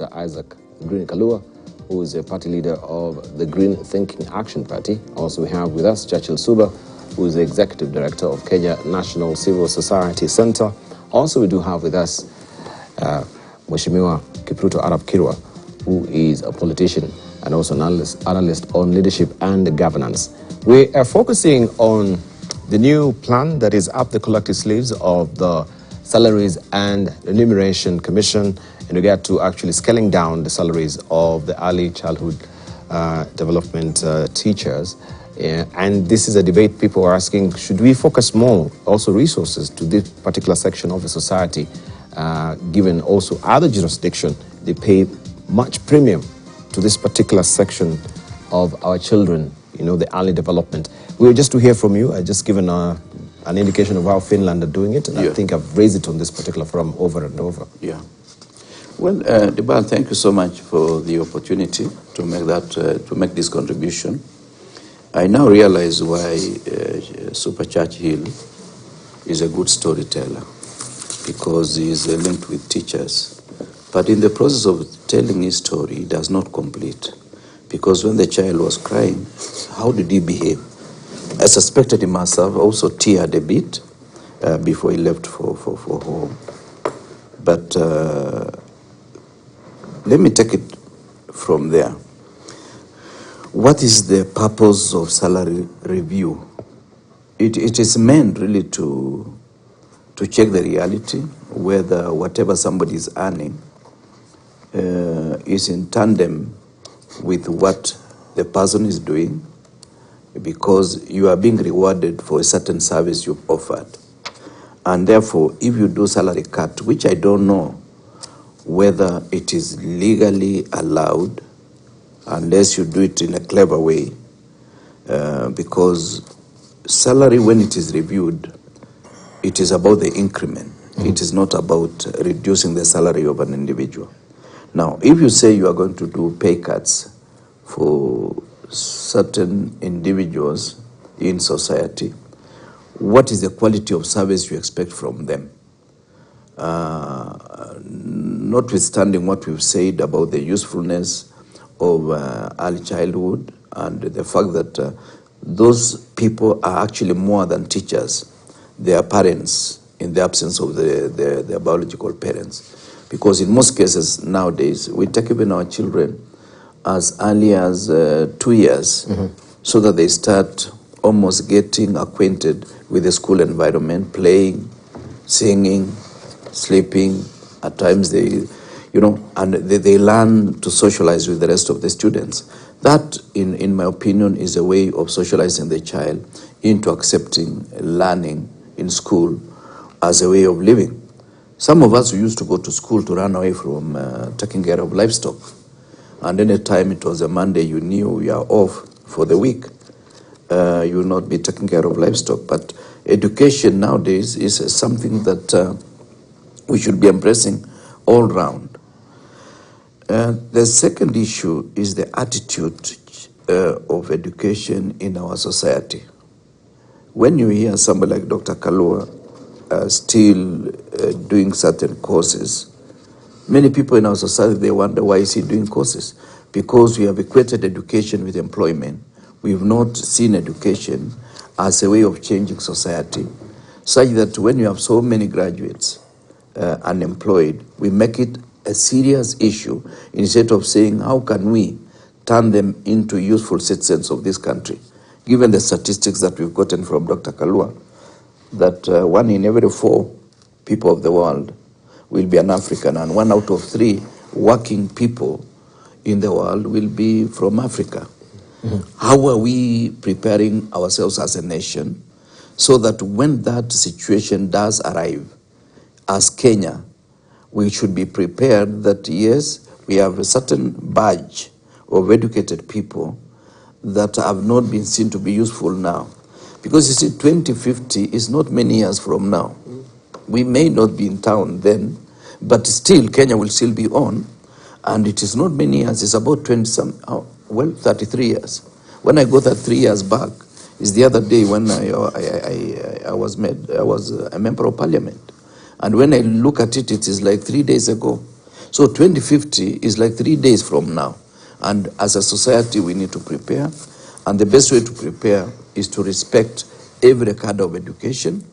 Isaac Green Kalua, who is a party leader of the Green Thinking Action Party. Also, we have with us Churchill Suba, who is the executive director of Kenya National Civil Society Center. Also, we do have with us Mheshimiwa Kipruto Arap Kirwa, who is a politician and also an analyst on leadership and governance. We are focusing on the new plan that is up the collective sleeves of the Salaries and Remuneration Commission in regard to actually scaling down the salaries of the early childhood development teachers. And this is a debate people are asking, should we focus more also resources to this particular section of the society, given also other jurisdiction, they pay much premium to this particular section of our children, you know, the early development. We were just to hear from you. I just given an indication of how Finland are doing it, and I think I've raised it on this particular forum over and over. Yeah. Well, Debal, thank you so much for the opportunity to make this contribution. I now realize why Super Churchill is a good storyteller, because he is linked with teachers. But in the process of telling his story, he does not complete. Because when the child was crying, how did he behave? I suspected he must have also teared a bit before he left for home. But let me take it from there. What is the purpose of salary review? It is meant really to check the reality, whether whatever somebody is earning is in tandem with what the person is doing, because you are being rewarded for a certain service you've offered. And therefore, if you do salary cut, which I don't know whether it is legally allowed, unless you do it in a clever way, because salary, when it is reviewed, it is about the increment. It is not about reducing the salary of an individual. Now, if you say you are going to do pay cuts for certain individuals in society, what is the quality of service you expect from them? Notwithstanding what we've said about the usefulness of early childhood and the fact that those people are actually more than teachers. They are parents in the absence of their biological parents. Because in most cases nowadays, we take even our children as early as 2 years, so that they start almost getting acquainted with the school environment, playing, singing, sleeping. At times they, and they learn to socialize with the rest of the students. That, in my opinion, is a way of socializing the child into accepting learning in school as a way of living. Some of us used to go to school to run away from taking care of livestock. And any time it was a Monday, you knew you are off for the week. You will not be taking care of livestock. But education nowadays is something that we should be embracing all round. The second issue is the attitude of education in our society. When you hear somebody like Dr. Kalua still doing certain courses, many people in our society, they wonder, why is he doing courses? Because we have equated education with employment. We've not seen education as a way of changing society, such that when you have so many graduates unemployed, we make it a serious issue instead of saying, how can we turn them into useful citizens of this country? Given the statistics that we've gotten from Dr. Kalua, that 1 in every 4 people of the world will be an African, and 1 out of 3 working people in the world will be from Africa. How are we preparing ourselves as a nation so that when that situation does arrive, as Kenya, we should be prepared that, yes, we have a certain batch of educated people that have not been seen to be useful now. Because you see, 2050 is not many years from now. We may not be in town then, but still Kenya will still be on, and it is not many years. It's about 33 years. When I got that 3 years back, is the other day when I was a member of parliament, and when I look at it, it is like 3 days ago. So 2050 is like 3 days from now. And as a society, we need to prepare. And the best way to prepare is to respect every kind of education,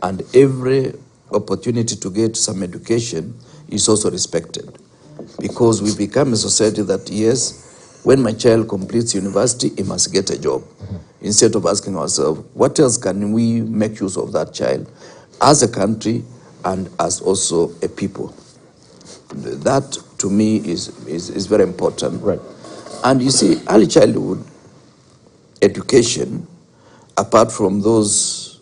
and every opportunity to get some education is also respected. Because we become a society that, yes, when my child completes university, he must get a job. Instead of asking ourselves, what else can we make use of that child as a country and as also a people? That, to me, is very important. Right. And you see, early childhood education, apart from those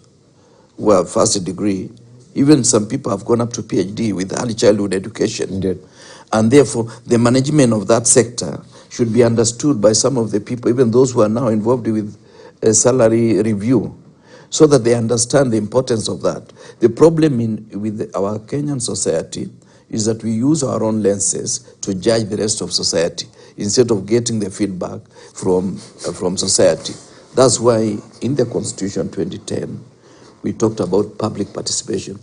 who have first degree, even some people have gone up to PhD with early childhood education. Indeed. And therefore, the management of that sector should be understood by some of the people, even those who are now involved with a salary review, so that they understand the importance of that. The problem with our Kenyan society is that we use our own lenses to judge the rest of society instead of getting the feedback from society. That's why in the Constitution 2010, we talked about public participation.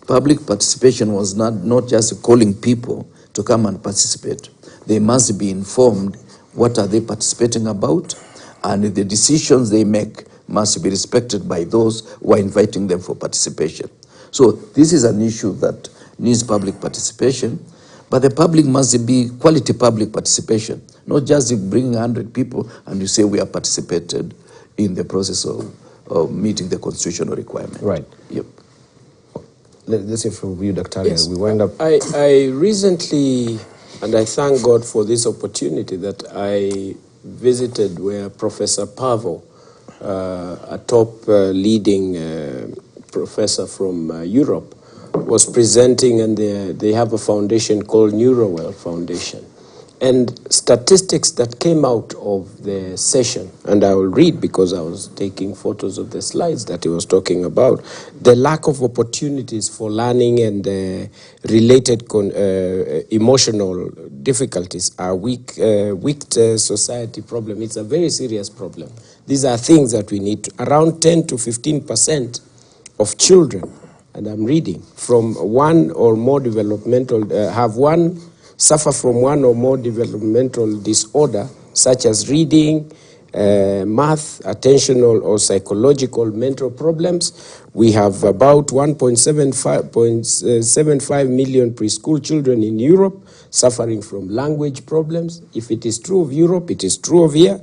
Public participation was not just calling people to come and participate. They must be informed what are they participating about, and the decisions they make must be respected by those who are inviting them for participation. So this is an issue that needs public participation, but the public must be quality public participation, not just bringing 100 people and you say we have participated in the process of meeting the constitutional requirement. Right. Yep. Let's hear from you, Dr. Yes. We wind up. I recently, and I thank God for this opportunity, that I visited where Professor Pavel, a top leading professor from Europe, was presenting, and they have a foundation called Neurowell Foundation. And statistics that came out of the session, and I will read because I was taking photos of the slides that he was talking about, the lack of opportunities for learning and related emotional difficulties are weak society problem. It's a very serious problem. These are things that we need to, around 10 to 15% of children, and I'm reading, from one or more developmental, suffer from one or more developmental disorder, such as reading, math, attentional or psychological mental problems. We have about 1.75 million preschool children in Europe suffering from language problems. If it is true of Europe, it is true of here.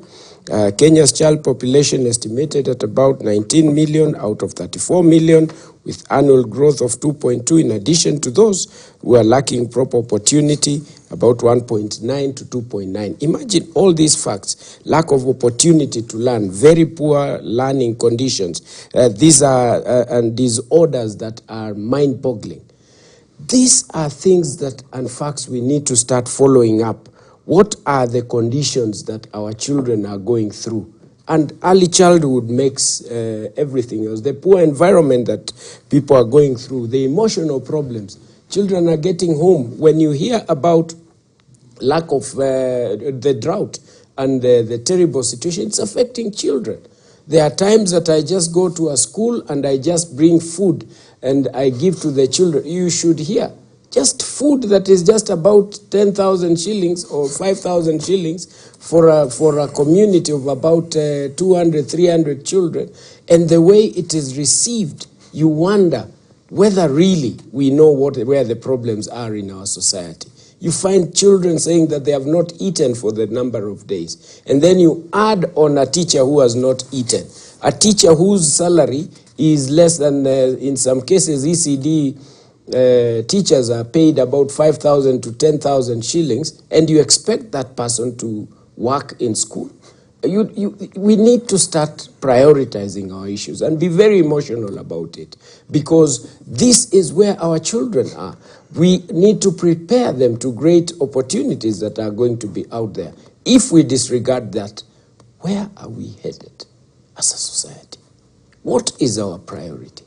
Kenya's child population estimated at about 19 million out of 34 million, with annual growth of 2.2. In addition to those who are lacking proper opportunity, about 1.9 to 2.9. Imagine all these facts: lack of opportunity to learn, very poor learning conditions. These are and disorders that are mind-boggling. These are things that and facts we need to start following up. What are the conditions that our children are going through? And early childhood makes everything else. The poor environment that people are going through, the emotional problems. Children are getting home. When you hear about lack of the drought and the terrible situation, it's affecting children. There are times that I just go to a school and I just bring food and I give to the children. You should hear. Just food that is just about 10,000 shillings or 5,000 shillings for a community of about 200, 300 children. And the way it is received, you wonder whether really we know where the problems are in our society. You find children saying that they have not eaten for the number of days. And then you add on a teacher who has not eaten. A teacher whose salary is less than, in some cases, ECD teachers are paid about 5,000 to 10,000 shillings, and you expect that person to work in school. We need to start prioritizing our issues and be very emotional about it, because this is where our children are. We need to prepare them to great opportunities that are going to be out there. If we disregard that, where are we headed as a society? What is our priority?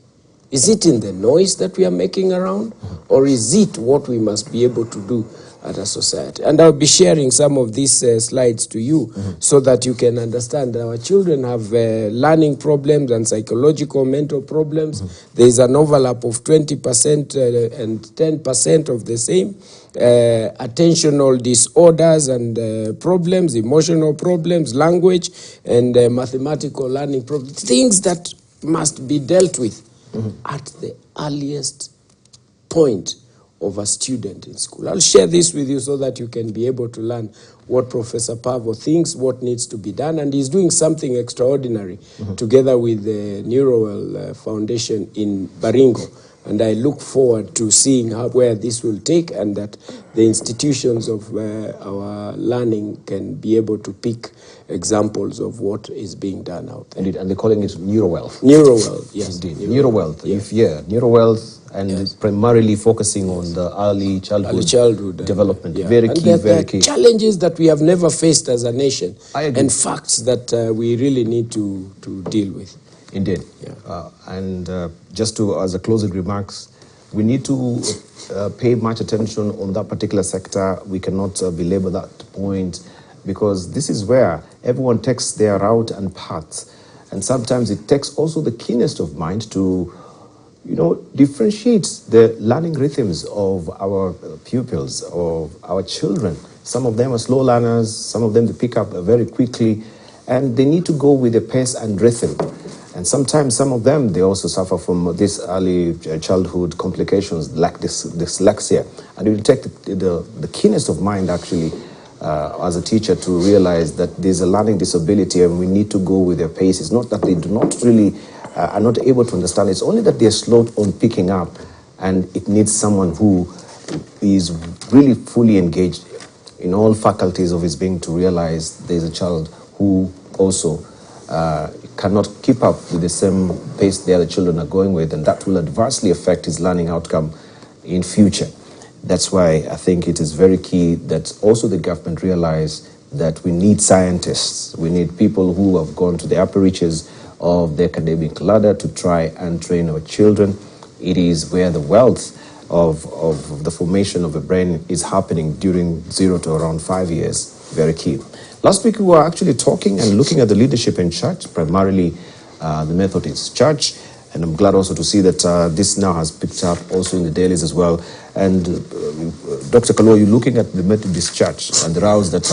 Is it in the noise that we are making around? Or is it what we must be able to do at a society. And I'll be sharing some of these slides to you so that you can understand that our children have learning problems and psychological mental problems. There is an overlap of 20% and 10% of the same. Attentional disorders and problems, emotional problems, language and mathematical learning problems, things that must be dealt with at the earliest point of a student in school. I'll share this with you so that you can be able to learn what Professor Pavo thinks, what needs to be done, and he's doing something extraordinary together with the Neurowell Foundation in Baringo. And I look forward to seeing where this will take, and that the institutions of our learning can be able to pick examples of what is being done out there. Indeed, and they're calling it Neurowealth. Neurowealth, yes. Indeed, Neurowealth. Yeah. Neurowealth, and primarily focusing on the early childhood development. Yeah. Very and key, very there key. are challenges that we have never faced as a nation, I agree. and facts that we really need to deal with. Indeed. Yeah. Just to, as a closing remarks, we need to pay much attention on that particular sector. We cannot belabor that point, because this is where everyone takes their route and path. And sometimes it takes also the keenest of mind to, differentiate the learning rhythms of our pupils, of our children. Some of them are slow learners, some of them they pick up very quickly, and they need to go with the pace and rhythm. And sometimes some of them, they also suffer from this early childhood complications like dyslexia. And it will take the keenest of mind, actually, as a teacher, to realize that there's a learning disability and we need to go with their pace. It's not that they do not really, are not able to understand. It's only that they're slow on picking up, and it needs someone who is really fully engaged in all faculties of his being to realize there's a child who also cannot keep up with the same pace the other children are going with, and that will adversely affect his learning outcome in future. That's why I think it is very key that also the government realize that we need scientists. We need people who have gone to the upper reaches of the academic ladder to try and train our children. It is where the wealth of the formation of a brain is happening during 0 to around 5 years. Very key. Last week we were actually talking and looking at the leadership in church, primarily the Methodist church, and I'm glad also to see that this now has picked up also in the dailies as well. And Dr. Kalo, you're looking at the Methodist church and the rows that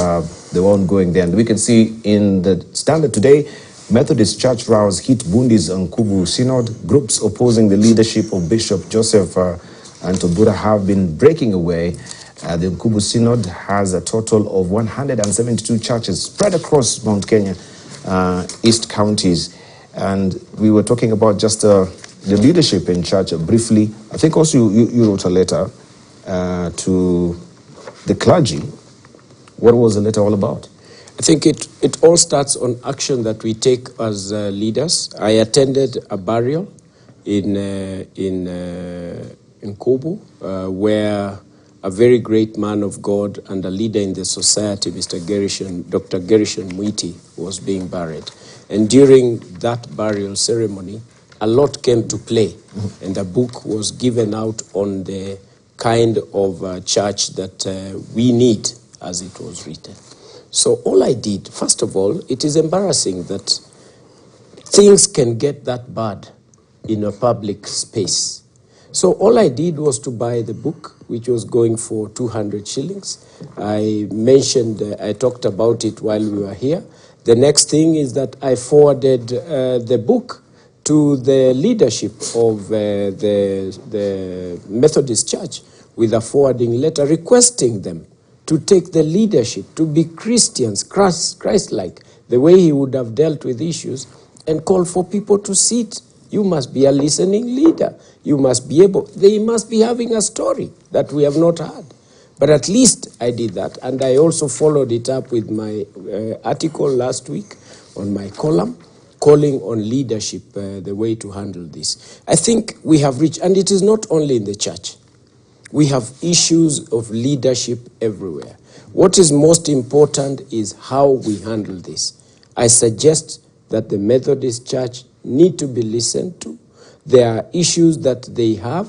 they were ongoing there, and we can see in the Standard today, Methodist church rows hit Bundi's Nkubu Synod. Groups opposing the leadership of Bishop Joseph Antobura have been breaking away. The Nkubu Synod has a total of 172 churches spread across Mount Kenya, East counties. And we were talking about just the leadership in church briefly. I think also you wrote a letter to the clergy. What was the letter all about? I think it all starts on action that we take as leaders. I attended a burial in Kobu, where a very great man of God and a leader in the society, Dr. Gershon Mwiti, was being buried. And during that burial ceremony, a lot came to play, and a book was given out on the kind of church that we need, as it was written. So all I did, first of all, it is embarrassing that things can get that bad in a public space. So all I did was to buy the book, which was going for 200 shillings. I mentioned, I talked about it while we were here. The next thing is that I forwarded the book to the leadership of the Methodist Church with a forwarding letter requesting them to take the leadership, to be Christians, Christ-like, the way he would have dealt with issues, and call for people to sit. You must be a listening leader. You must be able, they must be having a story that we have not heard. But at least I did that, and I also followed it up with my article last week on my column, calling on leadership, the way to handle this. I think we have reached, and it is not only in the church. We have issues of leadership everywhere. What is most important is how we handle this. I suggest that the Methodist Church need to be listened to. There are issues that they have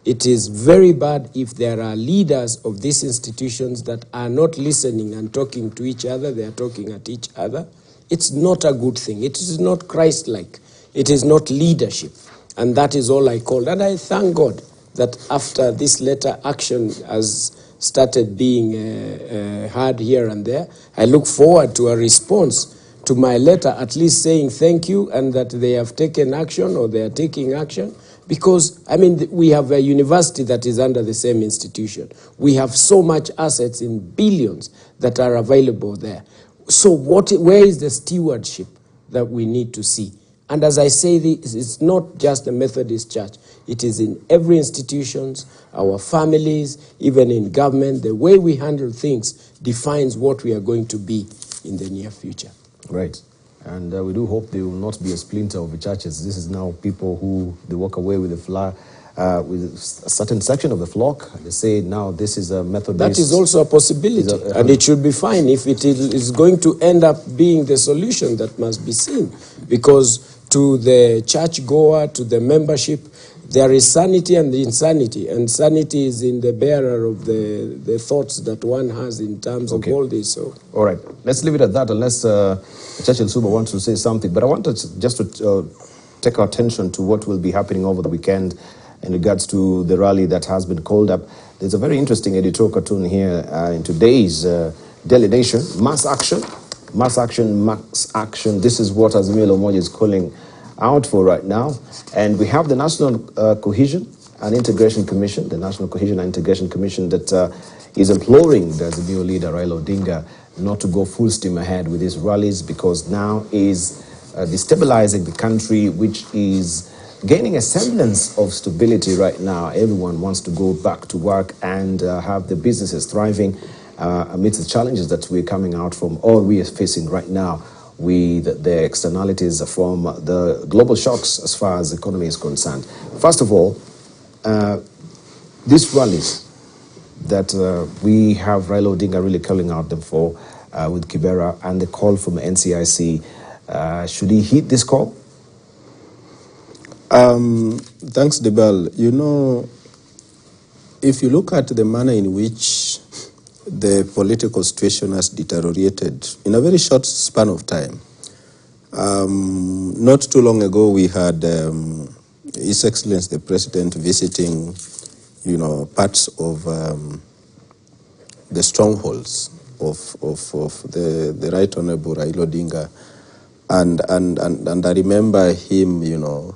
It is very bad if there are leaders of these institutions that are not listening and talking to each other, they are talking at each other. It's not a good thing. It is not Christ-like. It is not leadership. And that is all I called. And I thank God that after this letter, action has started being heard here and there. I look forward to a response to my letter, at least saying thank you and that they have taken action or they are taking action. Because, I mean, we have a university that is under the same institution. We have so much assets in billions that are available there. So where is the stewardship that we need to see? And as I say this, it's not just the Methodist Church. It is in every institution, our families, even in government. The way we handle things defines what we are going to be in the near future. Right. And we do hope there will not be a splinter of the churches. This is now people who, they walk away with with a certain section of the flock. They say now this is a Methodist. That is also a possibility. And it should be fine if it is going to end up being the solution that must be seen. Because to the churchgoer, to the membership, there is sanity and insanity. And sanity is in the bearer of the thoughts that one has in terms of all this. So. All right. Let's leave it at that unless Churchill Suba wants to say something. But I wanted just to take our attention to what will be happening over the weekend in regards to the rally that has been called up. There's a very interesting editorial cartoon here in today's Daily Nation. Mass action. Mass action, mass action. This is what Azimio la Umoja is calling out for right now. And we have the National Cohesion and Integration Commission, the National Cohesion and Integration Commission that is imploring the Azimio leader, Raila Odinga, not to go full steam ahead with these rallies because now is destabilizing the country, which is gaining a semblance of stability right now. Everyone wants to go back to work and have the businesses thriving amidst the challenges that we're coming out from, or we are facing right now with the externalities from the global shocks as far as the economy is concerned. First of all, these rallies that we have Raila Odinga really calling out them for with Kibera and the call from NCIC, should he heed this call? Thanks, Debal. You know, if you look at the manner in which the political situation has deteriorated in a very short span of time, not too long ago we had His Excellency the President visiting, you know, parts of the strongholds of the Right Honorable Raila Odinga, and I remember him, you know,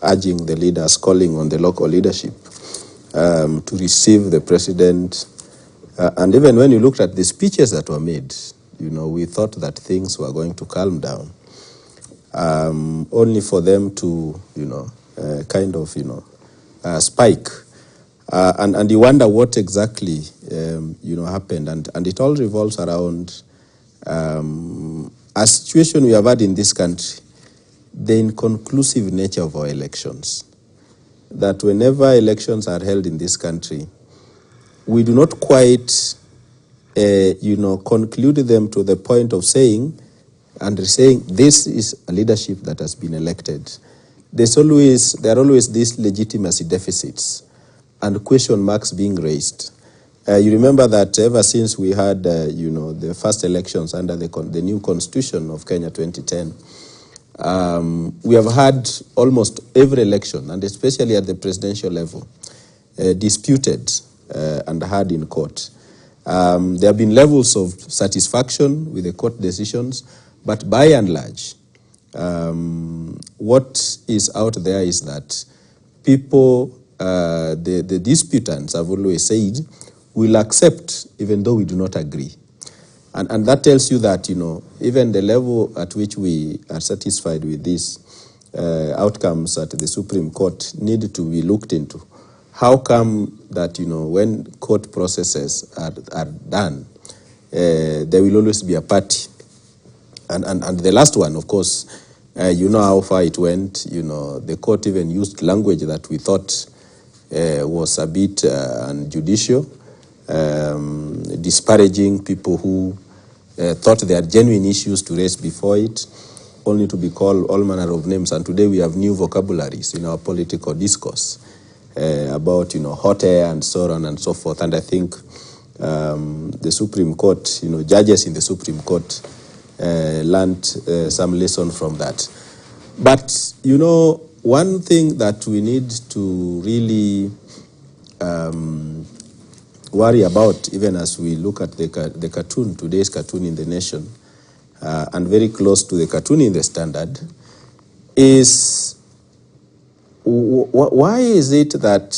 urging the leaders, calling on the local leadership to receive the president. And even when you looked at the speeches that were made, you know, we thought that things were going to calm down, only for them to, you know, kind of, you know, spike. And you wonder what exactly, you know, happened. And it all revolves around a situation we have had in this country, the inconclusive nature of our elections. That whenever elections are held in this country, we do not quite, you know, conclude them to the point of saying this is a leadership that has been elected. There are always these legitimacy deficits and question marks being raised. You remember that ever since we had, you know, the first elections under the new constitution of Kenya 2010, we have had almost every election, and especially at the presidential level, disputed and heard in court. There have been levels of satisfaction with the court decisions, but by and large, what is out there is that people, the disputants have always said, will accept even though we do not agree. And that tells you that, you know, even the level at which we are satisfied with these outcomes at the Supreme Court need to be looked into. How come that, you know, when court processes are done, there will always be a party? And the last one, of course, you know how far it went. You know, the court even used language that we thought was a bit unjudicial, disparaging people who thought they had genuine issues to raise before it, only to be called all manner of names. And today we have new vocabularies in our political discourse. about, hot air and so on and so forth. And I think the Supreme Court, judges in the Supreme Court learned some lesson from that. But, one thing that we need to really worry about, even as we look at the cartoon, today's cartoon in The Nation, and very close to the cartoon in The Standard, is why is it that,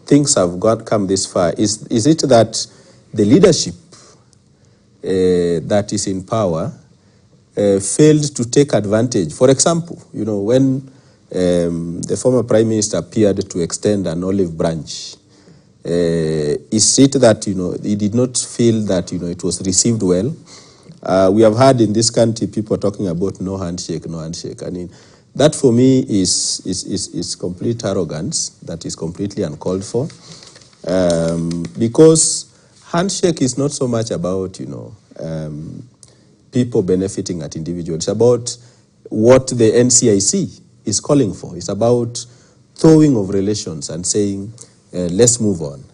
things have come this far? Is it that the leadership that is in power failed to take advantage? For example, when the former Prime Minister appeared to extend an olive branch, is it that, he did not feel that, it was received well? We have heard in this country people talking about no handshake, no handshake. I mean, that for me is complete arrogance that is completely uncalled for. Because handshake is not so much about, people benefiting at individuals. It's about what the NCIC is calling for. It's about thawing of relations and saying, let's move on.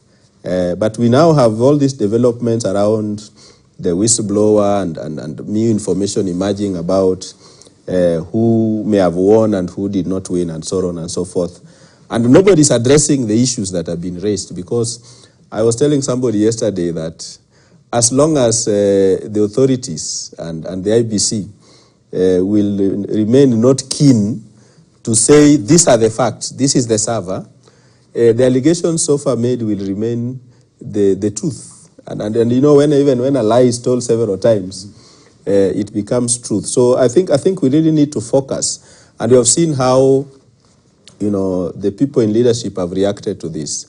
But we now have all these developments around the whistleblower and new information emerging about who may have won and who did not win and so on and so forth. And nobody's addressing the issues that have been raised, because I was telling somebody yesterday that as long as the authorities and the IBC will remain not keen to say these are the facts, this is the server, the allegations so far made will remain the truth. And when a lie is told several times, it becomes truth. So I think we really need to focus. And we have seen how, the people in leadership have reacted to this.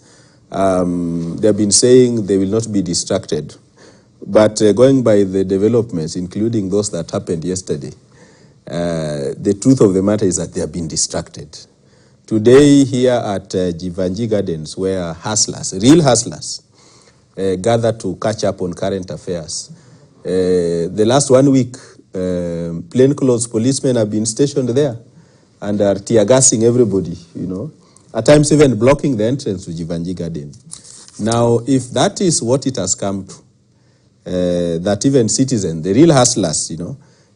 They have been saying they will not be distracted. But going by the developments, including those that happened yesterday, the truth of the matter is that they have been distracted. Today here at Jivanji Gardens, where hustlers, real hustlers, gather to catch up on current affairs. The last 1 week, plainclothes policemen have been stationed there and are tear-gassing everybody, at times even blocking the entrance to Jivanji Garden. Now, if that is what it has come to, that even citizens, the real hustlers,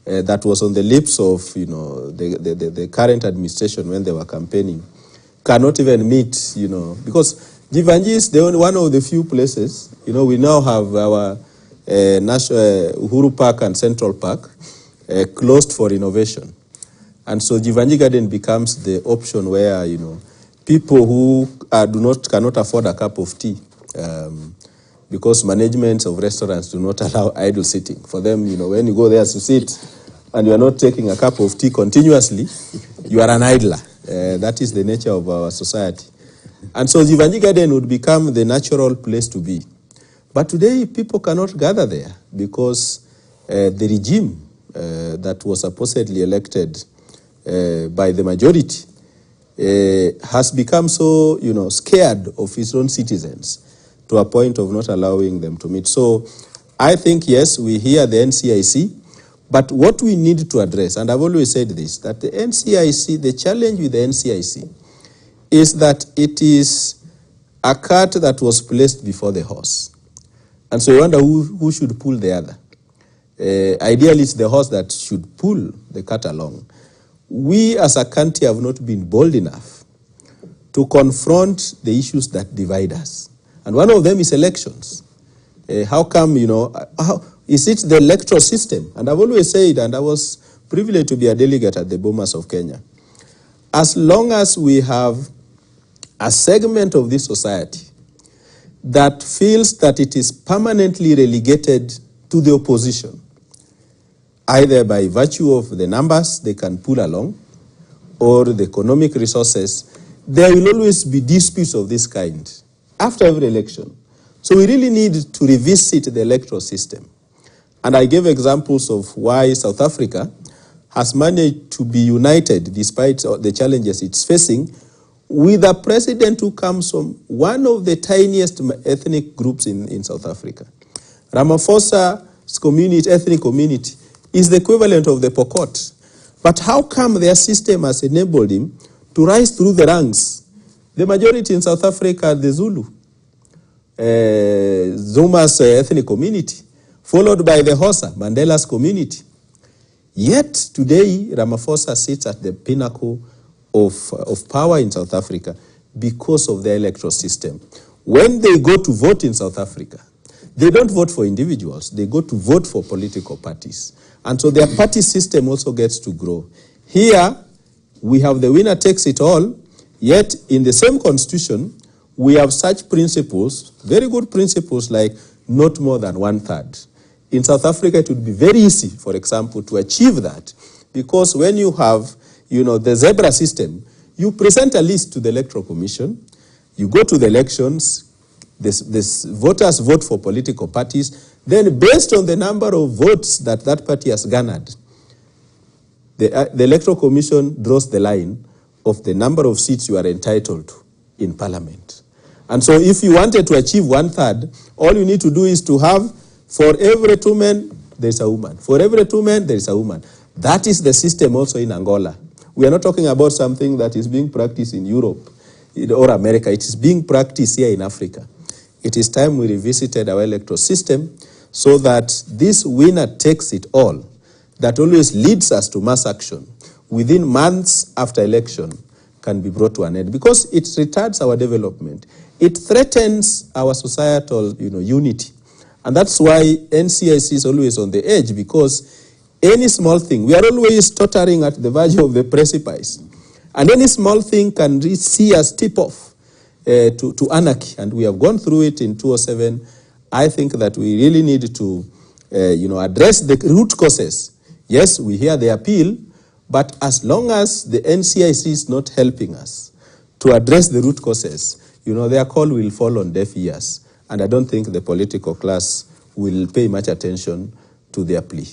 that was on the lips of, the current administration when they were campaigning, cannot even meet, because Jivanji is one of the few places, we now have our Uhuru Park and Central Park closed for renovation. And so Jivanji Garden becomes the option where, people who cannot afford a cup of tea, because management of restaurants do not allow idle sitting. For them, when you go there to sit and you are not taking a cup of tea continuously, you are an idler. That is the nature of our society. And so Jivanji Garden would become the natural place to be. But today, people cannot gather there because the regime that was supposedly elected by the majority has become so, scared of its own citizens to a point of not allowing them to meet. So I think, yes, we hear the NCIC, but what we need to address, and I've always said this, that the NCIC, the challenge with the NCIC is that it is a cart that was placed before the horse. And so you wonder who should pull the other. Ideally, it's the horse that should pull the cart along. We as a country have not been bold enough to confront the issues that divide us. And one of them is elections. How come, is it the electoral system? And I've always said, and I was privileged to be a delegate at the Bomas of Kenya, as long as we have a segment of this society that feels that it is permanently relegated to the opposition, either by virtue of the numbers they can pull along or the economic resources, there will always be disputes of this kind after every election. So we really need to revisit the electoral system. And I gave examples of why South Africa has managed to be united despite the challenges it's facing, with a president who comes from one of the tiniest ethnic groups in South Africa. Ramaphosa's ethnic community, is the equivalent of the Pokot. But how come their system has enabled him to rise through the ranks. The majority in South Africa are the Zulu, Zuma's ethnic community, followed by the Xhosa, Mandela's community. Yet today, Ramaphosa sits at the pinnacle of power in South Africa because of the electoral system. When they go to vote in South Africa, they don't vote for individuals, they go to vote for political parties. And so their party system also gets to grow. Here, we have the winner takes it all, yet in the same constitution, we have such principles, very good principles like not more than 1/3. In South Africa, it would be very easy, for example, to achieve that, because when you have, the zebra system, you present a list to the Electoral Commission, you go to the elections, this voters vote for political parties, then based on the number of votes that that party has garnered, the Electoral Commission draws the line of the number of seats you are entitled to in Parliament. And so if you wanted to achieve 1/3, all you need to do is to have, for every 2 men, there is a woman. For every 2 men, there is a woman. That is the system also in Angola. We are not talking about something that is being practiced in Europe or America. It is being practiced here in Africa. It is time we revisited our electoral system so that this winner takes it all, that always leads us to mass action within months after election, can be brought to an end, because it retards our development. It threatens our societal unity. And that's why NCIC is always on the edge, because any small thing, we are always tottering at the verge of the precipice. And any small thing can see us tip off to anarchy. And we have gone through it in 2007. I think that we really need to address the root causes. Yes, we hear the appeal, but as long as the NCIC is not helping us to address the root causes, their call will fall on deaf ears. And I don't think the political class will pay much attention to their plea.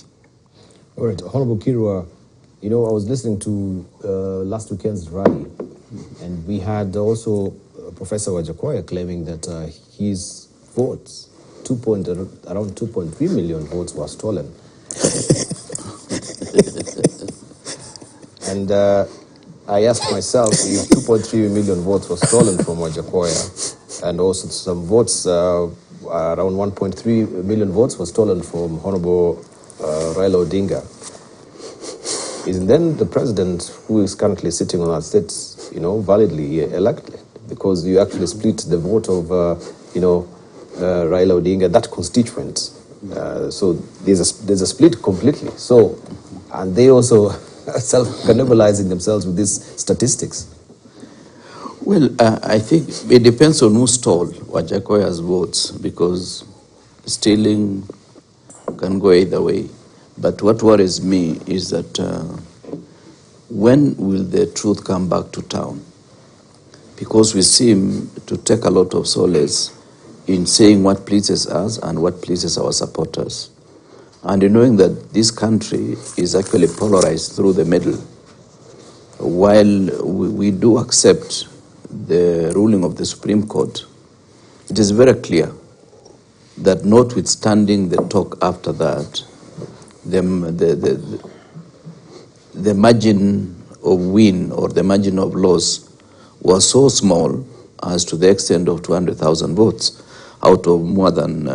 All right, Honorable Kirwa, I was listening to last weekend's rally, and we had also Professor Wajakoya claiming that his votes, around 2.3 million votes, were stolen. And I asked myself if 2.3 million votes were stolen from Wajakoya, and also some votes, around 1.3 million votes were stolen from Honorable Raila Odinga. Isn't then the president, who is currently sitting on our seats, validly elected? Because you actually split the vote of, Raila Odinga, that constituent. So there's a split completely. So, and they also self-cannibalizing themselves with these statistics. Well, I think it depends on who stole Wajakoya's votes, because stealing can go either way. But what worries me is that when will the truth come back to town? Because we seem to take a lot of solace in saying what pleases us and what pleases our supporters. And in knowing that this country is actually polarized through the middle, while we do accept the ruling of the Supreme Court, it is very clear that notwithstanding the talk after that, the margin of win or the margin of loss was so small as to the extent of 200,000 votes out of more than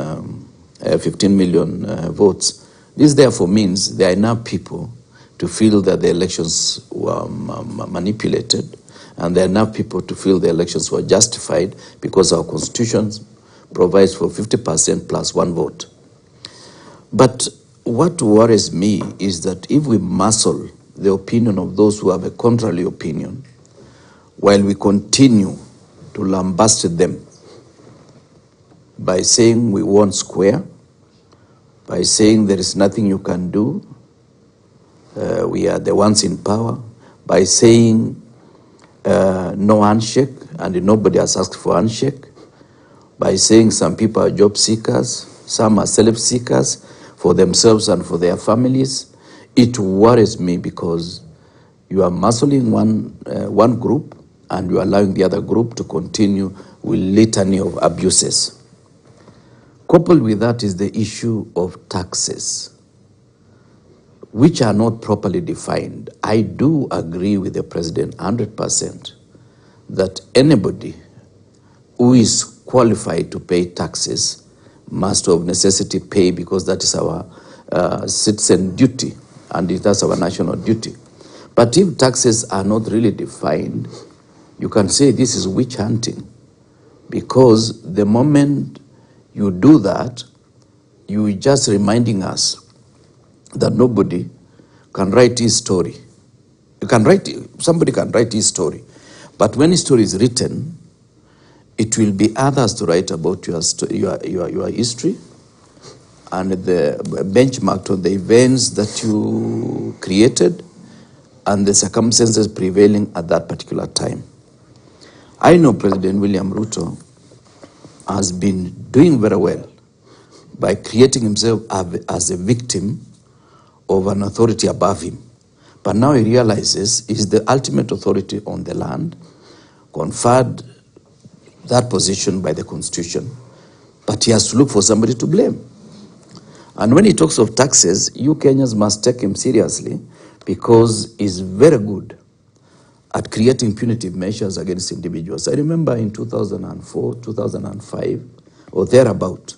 15 million votes. This therefore means there are enough people to feel that the elections were manipulated, and there are enough people to feel the elections were justified, because our constitution provides for 50% plus 1 vote. But what worries me is that if we muscle the opinion of those who have a contrary opinion, while we continue to lambast them by saying we won square, by saying there is nothing you can do, we are the ones in power, by saying no handshake, and nobody has asked for handshake, by saying some people are job seekers, some are self-seekers for themselves and for their families. It worries me, because you are muscling one group and you are allowing the other group to continue with litany of abuses. Coupled with that is the issue of taxes. which are not properly defined. I do agree with the President 100% that anybody who is qualified to pay taxes must of necessity pay, because that is our citizen duty and that's our national duty. But if taxes are not really defined, you can say this is witch hunting, because the moment you do that, you're just reminding us that nobody can write his story. Somebody can write his story, but when his story is written, it will be others to write about your history and the benchmark on the events that you created and the circumstances prevailing at that particular time. I know President William Ruto has been doing very well by creating himself as a victim of an authority above him. But now he realizes he's the ultimate authority on the land, conferred that position by the Constitution, but he has to look for somebody to blame. And when he talks of taxes, you Kenyans must take him seriously, because he's very good at creating punitive measures against individuals. I remember in 2004, 2005, or thereabout,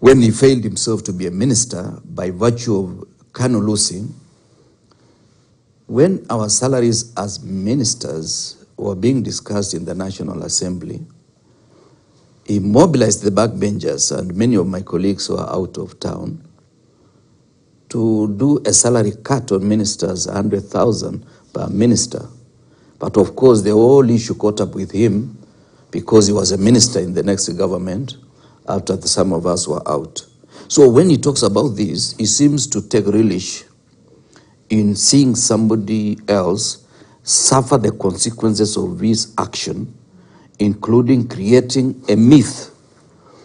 when he failed himself to be a minister by virtue of Kanu losing, when our salaries as ministers were being discussed in the National Assembly, he mobilized the backbenchers and many of my colleagues who are out of town to do a salary cut on ministers, 100,000 per minister. But of course, the whole issue caught up with him because he was a minister in the next government after some of us were out. So when he talks about this, he seems to take relish in seeing somebody else suffer the consequences of his action, including creating a myth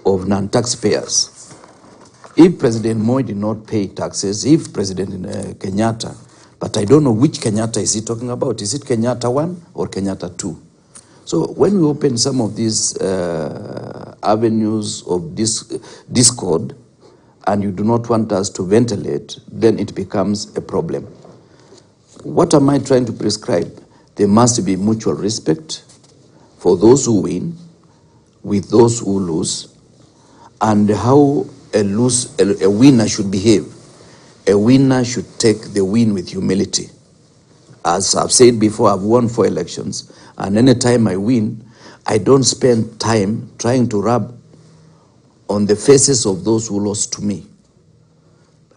of non-taxpayers. If President Moi did not pay taxes, if President Kenyatta, but I don't know which Kenyatta is he talking about. Is it Kenyatta 1 or Kenyatta 2? So when we open some of these avenues of discord, and you do not want us to ventilate, then it becomes a problem. What am I trying to prescribe? There must be mutual respect for those who win with those who lose, and how a winner should behave. A winner should take the win with humility. As I've said before, I've won 4 elections, and anytime I win, I don't spend time trying to rub on the faces of those who lost to me.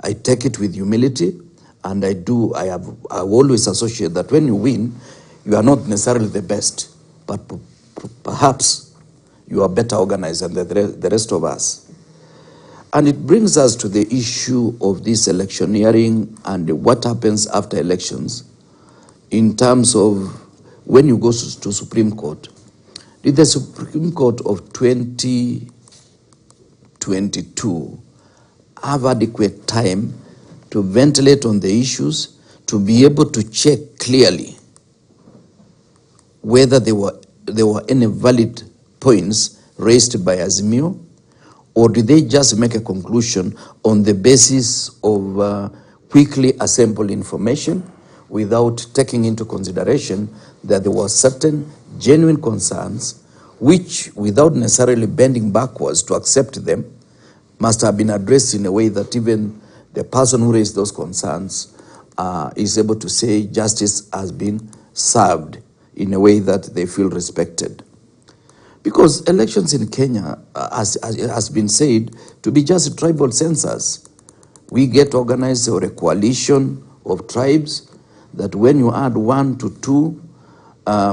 I take it with humility, and I always associate that when you win, you are not necessarily the best, but perhaps you are better organized than the rest of us. And it brings us to the issue of this electioneering and what happens after elections in terms of when you go to Supreme Court. Did the Supreme Court of 2022 have adequate time to ventilate on the issues, to be able to check clearly whether there were any valid points raised by Azimio, or did they just make a conclusion on the basis of quickly assembled information without taking into consideration that there were certain genuine concerns which, without necessarily bending backwards to accept them, must have been addressed in a way that even the person who raised those concerns is able to say justice has been served in a way that they feel respected. Because elections in Kenya, has been said, to be just a tribal census. We get organized, or a coalition of tribes, that when you add 1 to 2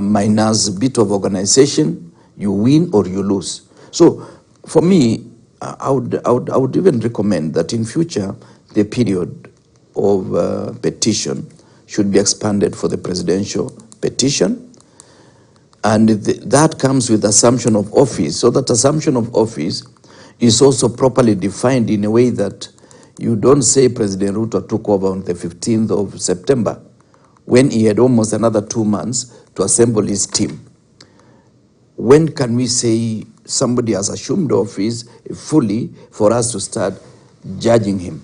minus a bit of organization, you win or you lose. So for me, I would even recommend that in future, the period of petition should be expanded for the presidential petition. And that comes with assumption of office. So that assumption of office is also properly defined in a way that you don't say President Ruto took over on the 15th of September, when he had almost another 2 months to assemble his team. When can we say somebody has assumed office fully for us to start judging him?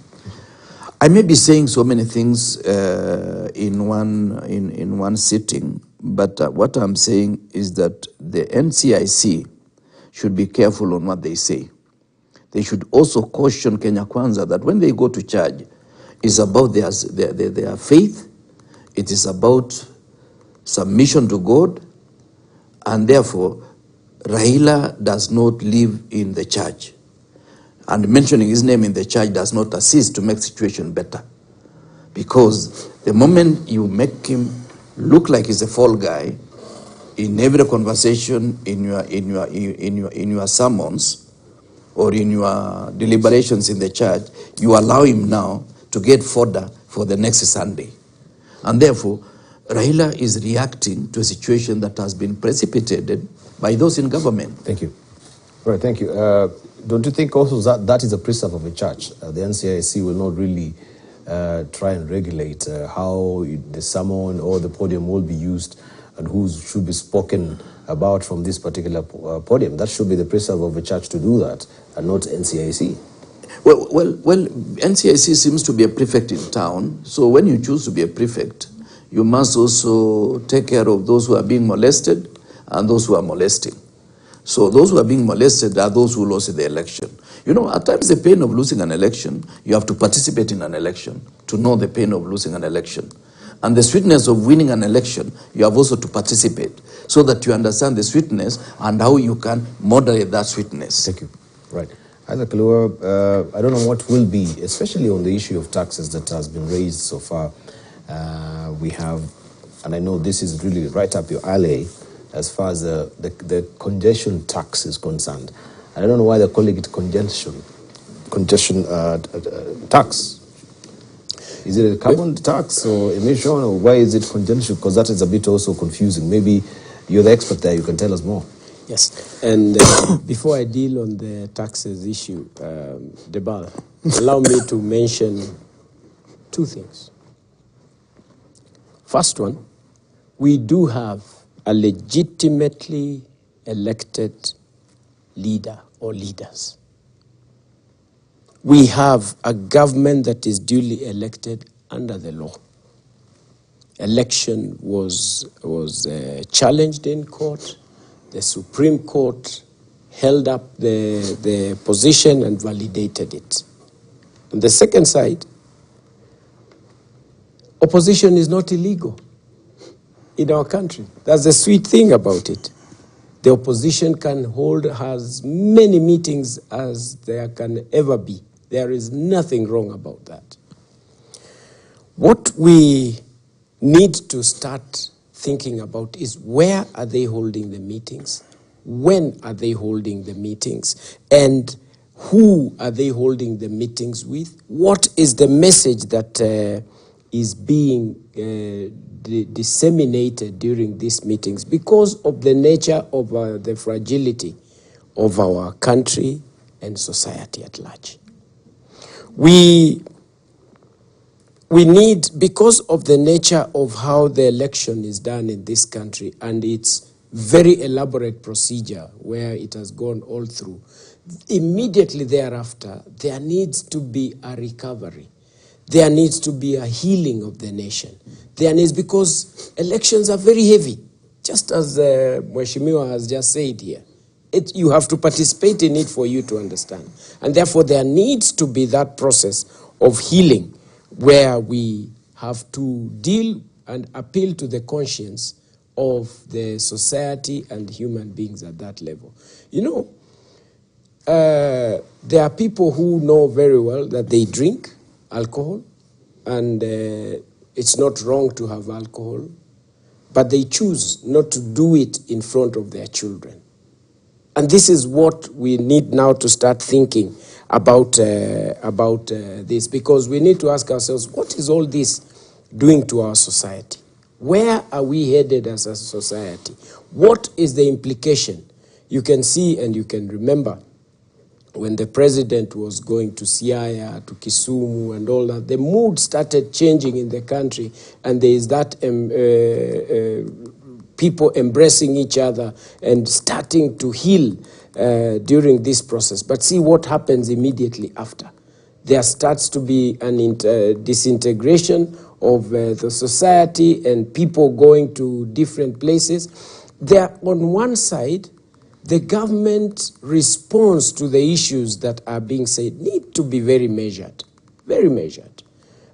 I may be saying so many things in one sitting, but what I'm saying is that the NCIC should be careful on what they say. They should also caution Kenya Kwanza that when they go to church, it's about their faith, it is about submission to God, and therefore Raila does not live in the church. And mentioning his name in the church does not assist to make the situation better. Because the moment you make him look like he's a fall guy, in every conversation, in your sermons, or in your deliberations in the church, you allow him now to get fodder for the next Sunday. And therefore, Raila is reacting to a situation that has been precipitated by those in government. Thank you. All right, thank you. Don't you think also that is a precept of a church? The NCIC will not really try and regulate how the sermon or the podium will be used and who should be spoken about from this particular podium. That should be the precept of a church to do that, and not NCIC. Well, NCIC seems to be a prefect in town. So when you choose to be a prefect, you must also take care of those who are being molested and those who are molesting. So those who are being molested are those who lost the election. You know, at times the pain of losing an election, you have to participate in an election to know the pain of losing an election. And the sweetness of winning an election, you have also to participate so that you understand the sweetness and how you can moderate that sweetness. Thank you. Right. Isaac Kalua, I don't know what will be, especially on the issue of taxes that has been raised so far. We have, and I know this is really right up your alley, as far as the congestion tax is concerned. I don't know why they're calling it congestion tax. Is it a carbon tax or emission, or why is it congestion? Because that is a bit also confusing. Maybe you're the expert there, you can tell us more. Yes, and before I deal on the taxes issue, Debal, allow me to mention two things. First one, we do have a legitimately elected leader or leaders. We have a government that is duly elected under the law. Election was challenged in court. The Supreme Court held up the position and validated it. On the second side, opposition is not illegal in our country. That's the sweet thing about it. The opposition can hold as many meetings as there can ever be. There is nothing wrong about that. What we need to start thinking about is where are they holding the meetings? When are they holding the meetings? And who are they holding the meetings with? What is the message that is being disseminated during these meetings because of the nature of the fragility of our country and society at large? We need, because of the nature of how the election is done in this country and its very elaborate procedure where it has gone all through, immediately thereafter, there needs to be a recovery. There needs to be a healing of the nation. There needs, because elections are very heavy, just as Mheshimiwa has just said here. You have to participate in it for you to understand. And therefore, there needs to be that process of healing where we have to deal and appeal to the conscience of the society and human beings at that level. You know, there are people who know very well that they drink alcohol, and it's not wrong to have alcohol, but they choose not to do it in front of their children. And this is what we need now to start thinking about this, because we need to ask ourselves, what is all this doing to our society? Where are we headed as a society? What is the implication? You can see and you can remember when the president was going to Siaya, to Kisumu and all that, the mood started changing in the country, and there is that people embracing each other and starting to heal during this process. But see what happens immediately after. There starts to be an disintegration of the society and people going to different places. There, on one side, the government response to the issues that are being said need to be very measured,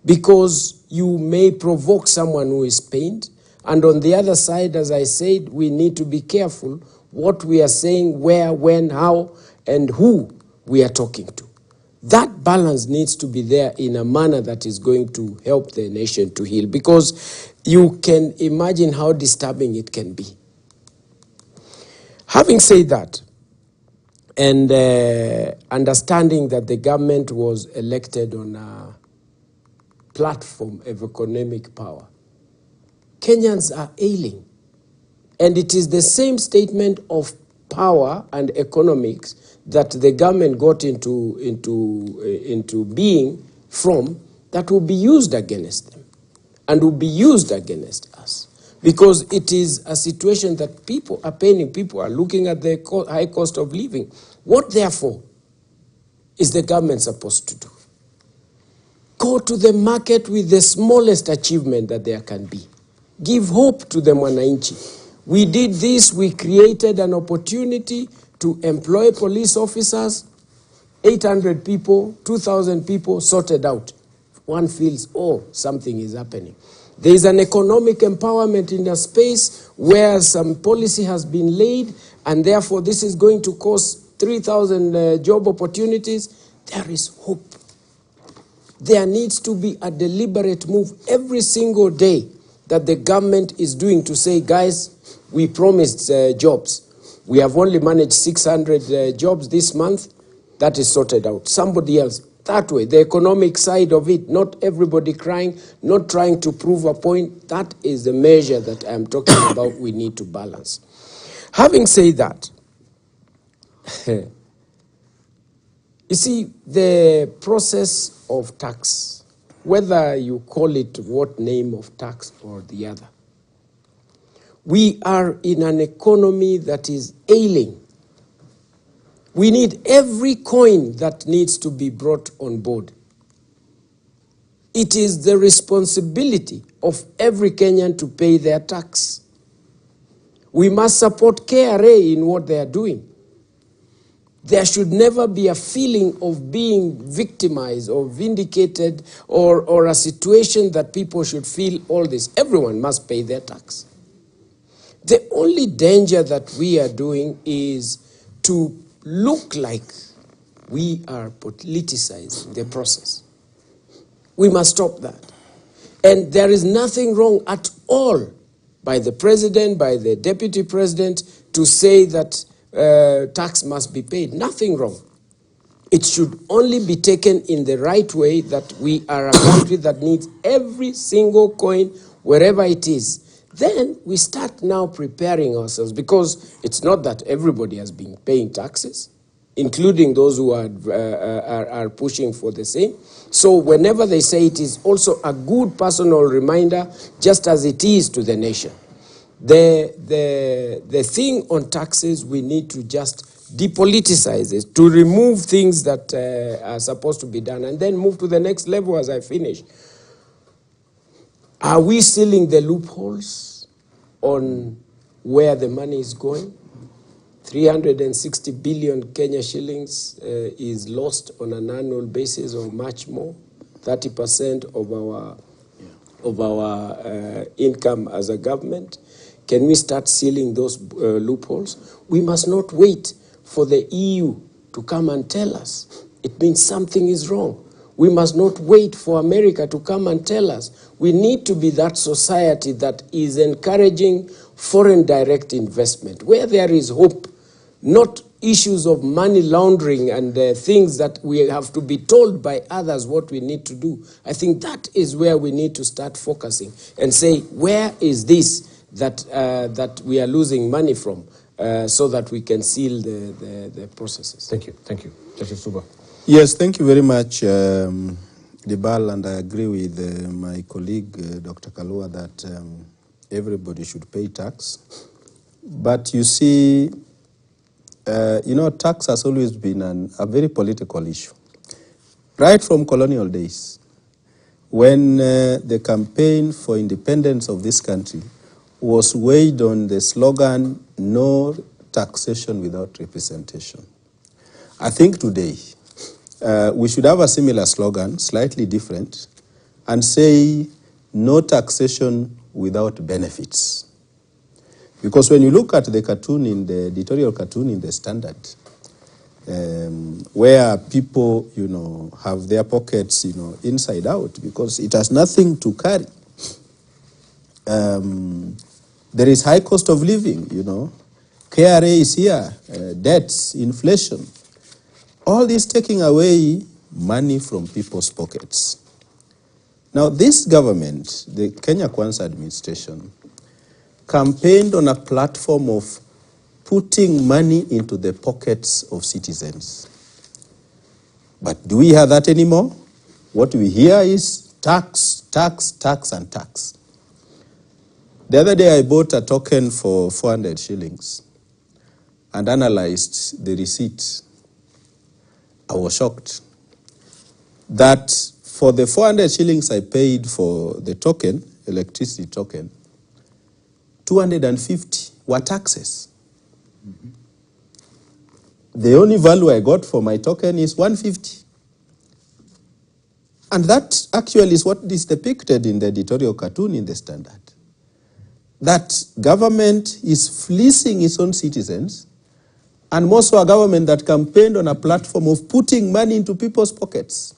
because you may provoke someone who is pained. And on the other side, as I said, we need to be careful what we are saying, where, when, how, and who we are talking to. That balance needs to be there in a manner that is going to help the nation to heal, because you can imagine how disturbing it can be. Having said that, and understanding that the government was elected on a platform of economic power, Kenyans are ailing. And it is the same statement of power and economics that the government got into being from that will be used against them and will be used against us. Because it is a situation that people are paying, people are looking at the high cost of living. What, therefore, is the government supposed to do? Go to the market with the smallest achievement that there can be. Give hope to the mwananchi. We did this, we created an opportunity to employ police officers, 800 people, 2,000 people sorted out. One feels, oh, something is happening. There is an economic empowerment in a space where some policy has been laid, and therefore this is going to cost 3,000 job opportunities. There is hope. There needs to be a deliberate move every single day that the government is doing to say, guys, we promised jobs. We have only managed 600 jobs this month. That is sorted out. Somebody else. That way, the economic side of it, not everybody crying, not trying to prove a point. That is the measure that I'm talking about we need to balance. Having said that, you see, the process of tax, whether you call it what name of tax or the other, we are in an economy that is ailing. We need every coin that needs to be brought on board. It is the responsibility of every Kenyan to pay their tax. We must support KRA in what they are doing. There should never be a feeling of being victimized or vindicated or a situation that people should feel all this. Everyone must pay their tax. The only danger that we are doing is to look like we are politicizing the process. We must stop that. And there is nothing wrong at all by the president, by the deputy president, to say that tax must be paid. Nothing wrong. It should only be taken in the right way, that we are a country that needs every single coin wherever it is. Then we start now preparing ourselves, because it's not that everybody has been paying taxes, including those who are pushing for the same. So whenever they say, it is also a good personal reminder, just as it is to the nation. The thing on taxes, we need to just depoliticize it, to remove things that are supposed to be done, and then move to the next level as I finish. Are we sealing the loopholes on where the money is going? 360 billion Kenya shillings is lost on an annual basis, or much more. 30% of our income as a government. Can we start sealing those loopholes? We must not wait for the EU to come and tell us. It means something is wrong. We must not wait for America to come and tell us. We need to be that society that is encouraging foreign direct investment, where there is hope, not issues of money laundering and things that we have to be told by others what we need to do. I think that is where we need to start focusing and say, where is this that we are losing money from, so that we can seal the processes. Thank you. Thank you. Justice Suba. Yes, thank you very much, Dibal, and I agree with my colleague, Dr. Kalua, that everybody should pay tax. But you see, tax has always been a very political issue. right from colonial days, when the campaign for independence of this country was weighed on the slogan, no taxation without representation. I think today we should have a similar slogan, slightly different, and say no taxation without benefits. Because when you look at the cartoon in the editorial cartoon in the Standard, where people, have their pockets, inside out, because it has nothing to carry. There is high cost of living, KRA is here, debts, inflation. All this taking away money from people's pockets. Now, this government, the Kenya Kwanza administration, campaigned on a platform of putting money into the pockets of citizens. But do we have that anymore? What we hear is tax, tax, tax, and tax. The other day I bought a token for 400 shillings and analyzed the receipt. I was shocked that for the 400 shillings I paid for the token, electricity token, 250 were taxes. Mm-hmm. The only value I got for my token is 150. And that actually is what is depicted in the editorial cartoon in the Standard. That government is fleecing its own citizens, and more so a government that campaigned on a platform of putting money into people's pockets.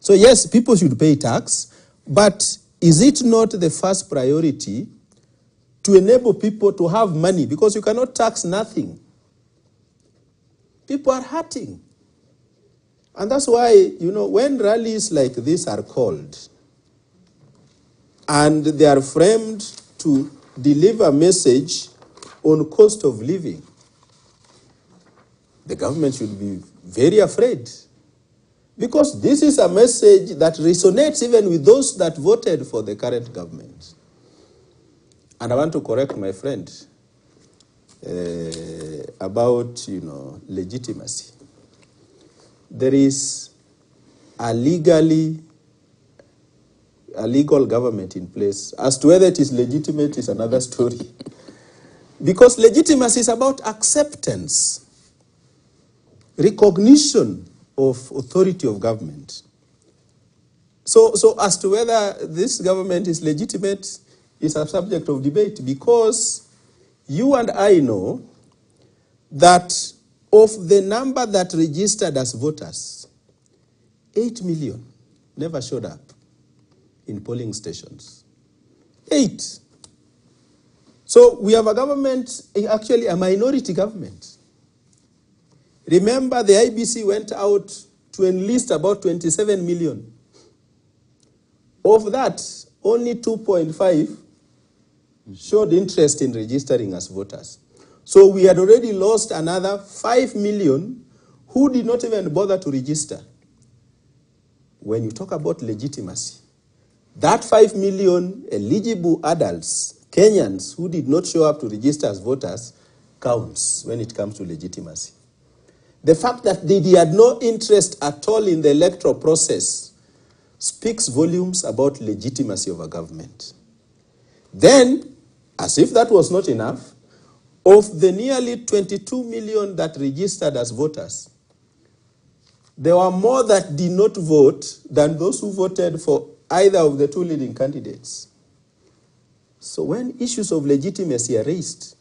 So yes, people should pay tax, but is it not the first priority to enable people to have money? Because you cannot tax nothing. People are hurting. And that's why, when rallies like this are called, and they are framed to deliver a message on cost of living, the government should be very afraid. Because this is a message that resonates even with those that voted for the current government. And I want to correct my friend about, legitimacy. There is a legal government in place. As to whether it is legitimate is another story. Because legitimacy is about acceptance, recognition of authority of government. So as to whether this government is legitimate is a subject of debate, because you and I know that of the number that registered as voters, 8 million never showed up in polling stations. 8. So we have a government, actually a minority government. Remember, the IBC went out to enlist about 27 million. Of that, only 2.5 showed interest in registering as voters. So we had already lost another 5 million who did not even bother to register. When you talk about legitimacy, that 5 million eligible adults, Kenyans, who did not show up to register as voters, counts when it comes to legitimacy. The fact that they had no interest at all in the electoral process speaks volumes about legitimacy of a government. Then, as if that was not enough, of the nearly 22 million that registered as voters, there were more that did not vote than those who voted for either of the two leading candidates. So when issues of legitimacy are raised,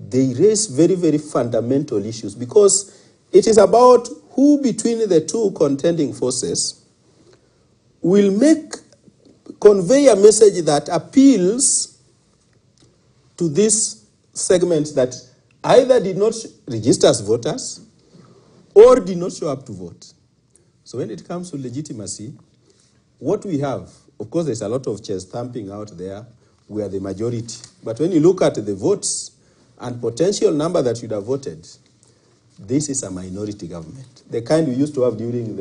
they raise very, very fundamental issues, because it is about who between the two contending forces will convey a message that appeals to this segment that either did not register as voters or did not show up to vote. So when it comes to legitimacy, what we have, of course, there's a lot of chest thumping out there. We are the majority. But when you look at the votes and potential number that should have voted, this is a minority government, the kind we used to have during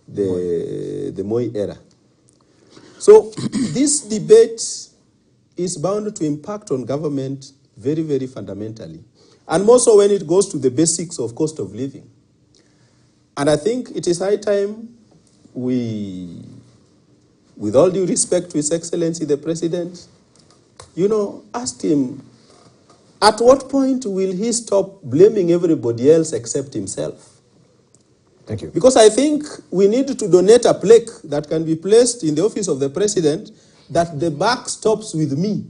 the Moi era. So this debate is bound to impact on government very, very fundamentally. And more so when it goes to the basics of cost of living. And I think it is high time we, with all due respect to His Excellency the President, ask him, at what point will he stop blaming everybody else except himself? Thank you. Because I think we need to donate a plaque that can be placed in the office of the President that the buck stops with me.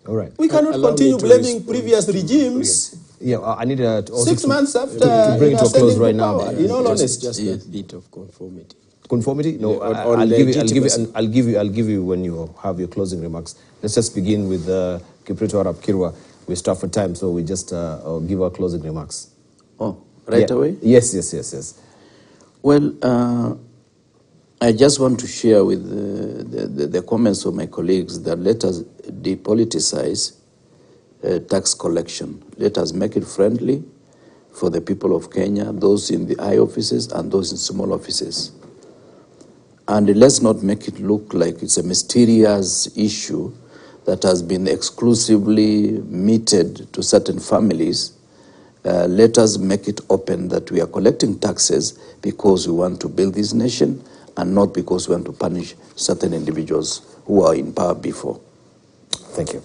All right. We cannot continue blaming previous regimes. Yeah, I need to 6 months after to bring it to a close right now. In all honesty, just a bit of conformity. Conformity? No, Yeah, I'll give you when you have your closing remarks. Let's just begin with Kiprito Arap Kirwa. We're strapped for time, so we just give our closing remarks. Oh, right away? Yes. Well, I just want to share with the comments of my colleagues that let us depoliticize tax collection. Let us make it friendly for the people of Kenya, those in the high offices and those in small offices. And let's not make it look like it's a mysterious issue that has been exclusively meted to certain families. Let us make it open that we are collecting taxes because we want to build this nation and not because we want to punish certain individuals who are in power before. Thank you.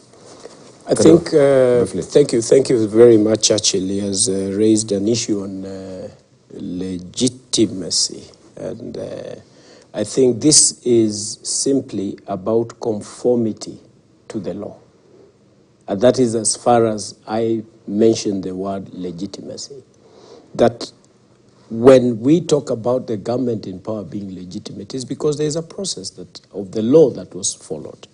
I think, thank you very much, Churchill. He has raised an issue on legitimacy. And I think this is simply about conformity to the law. And that is as far as I mentioned the word legitimacy. That when we talk about the government in power being legitimate, it's because there is a process of the law that was followed.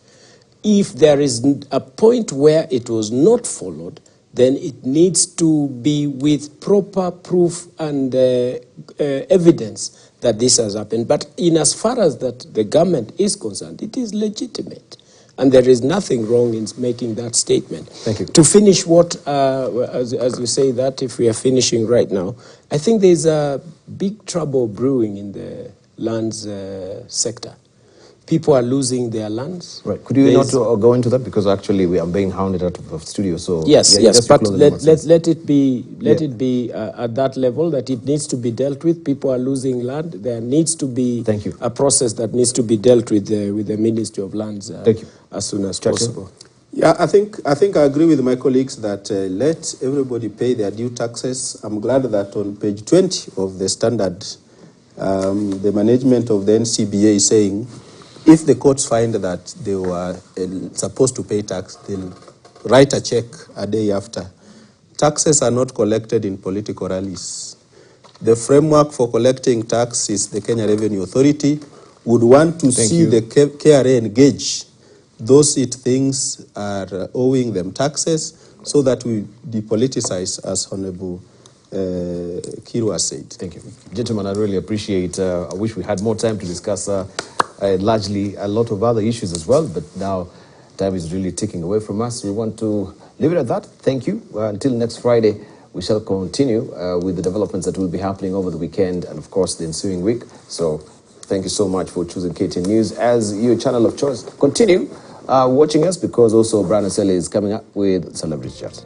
If there is a point where it was not followed, then it needs to be with proper proof and evidence that this has happened. But in as far as that the government is concerned, it is legitimate. And there is nothing wrong in making that statement. Thank you. To finish what, as you say that, if we are finishing right now, I think there's a big trouble brewing in the lands sector. People are losing their lands. Right. Could you not go into that? Because actually we are being hounded out of the studio. So yes, but let it be at that level that it needs to be dealt with. People are losing land. There needs to be a process that needs to be dealt with the Ministry of Lands as soon as possible. Yeah, I think I agree with my colleagues that let everybody pay their due taxes. I'm glad that on page 20 of the standard, the management of the NCBA is saying, if the courts find that they were supposed to pay tax, they'll write a check a day after. Taxes are not collected in political rallies. The framework for collecting tax is the Kenya Revenue Authority. Would want to see the KRA engage those it thinks are owing them taxes so that we depoliticize, as Honorable Kirwa said. Thank you. Gentlemen, I really appreciate, I wish we had more time to discuss largely a lot of other issues as well, but now time is really ticking away from us. We want to leave it at that. Thank you. Until next Friday, we shall continue with the developments that will be happening over the weekend and, of course, the ensuing week. So thank you so much for choosing KTN News as your channel of choice. Continue watching us because also Brian Osele is coming up with Celebrity Chat.